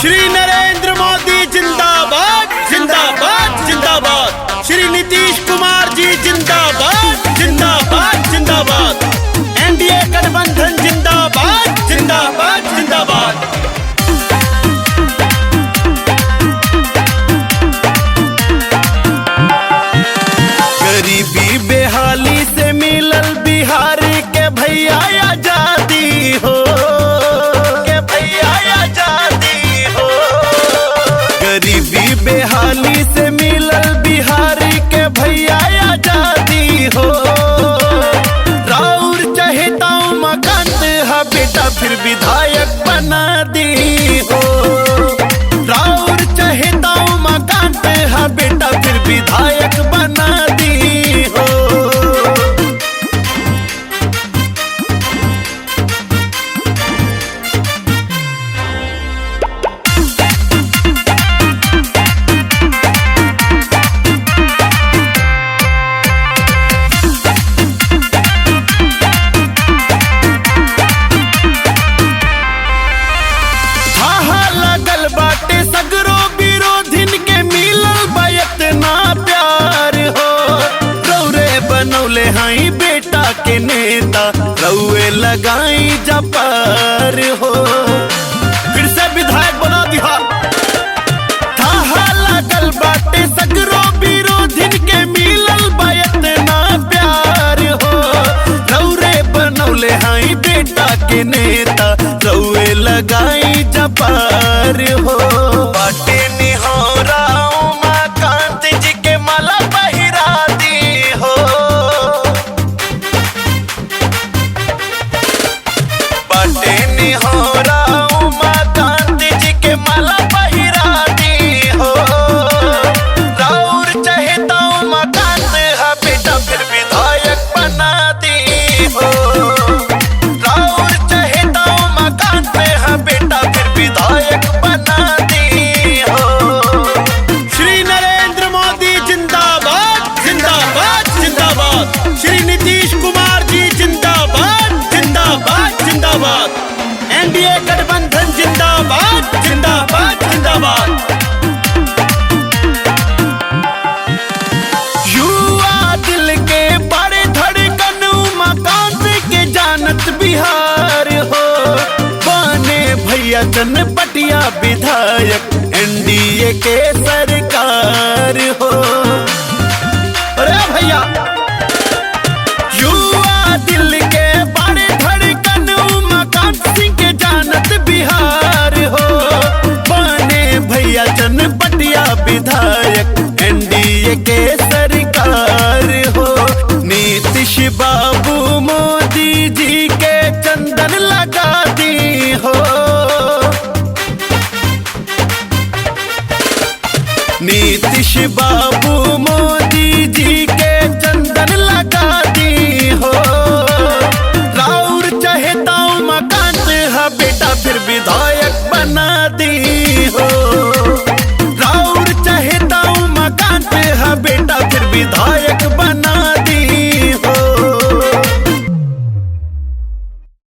श्री नरेंद्र मोदी जिंदाबाद जिंदाबाद जिंदाबाद। श्री नीतीश कुमार जी जिंदाबाद जिंदाबाद जिंदाबाद। एनडीए गठबंधन जिंदाबाद जिंदाबाद जिंदाबाद। गरीबी बेहाली से मिलल बिहार के भैया आजादी हो, के भैया आजादी हो। गरीबी बेहाली से मिलल बिहार के भैया आजादी हो। राउर चाहता मकान हा बेटा फिर विधायक बना दी हो। राउर चाहता मकान हा बेटा फिर विधायक बना दी हो। बाटे सगरो विरोधिन के मिलल बायत ना प्यार हो। रौरे बनौले हाई बेटा के नेता, रौए लगाई जपार हो। फिर से विधायक बना दिया। थाहा लागल बाटे सगरो विरोधिन के मिलल बायत ना प्यार हो। रौरे बनौले हाई बेटा के नेता, रौए लगाई जपार हो। बाटे निहोरा उमाकांत जी के माला पहिरा दी हो। बाटे निहोरा उमाकांत जी के माला पहिरा दी हो। राउर चाहता उमाकांत हा बेटा फिर विधायक बना दी हो। राउर चाहता उमाकांत हा बेटा फिर विधायक बना दी हो। श्री नरेंद्र मोदी जिंदाबाद जिंदाबाद जिंदाबाद। श्री नीतीश कुमार जी जिंदाबाद जिंदाबाद जिंदाबाद। एनडीए गठबंधन जिंदाबाद जिंदाबाद जिंदाबाद। युवा दिल के बड़े धड़कन उमाकांत के जानत बिहार हो। बने भैया चनपटिया विधायक एनडीए के सरकार हो। अरे भैया युवा दिल के बड़े धड़कन उमाकांत सिंह के जानत बिहार हो। बने भैया चनपटिया विधायक एनडीए के सरकार हो। नीतीश बाबू मोदी जी के चंदन लगा दी हो। नीतीश बाबू मोदी जी के चंदन लगा दी हो। राउर चाहता उमाकांत हा बेटा फिर विधायक बना दी हो। राउर चाहता उमाकांत हा बेटा फिर विधायक बना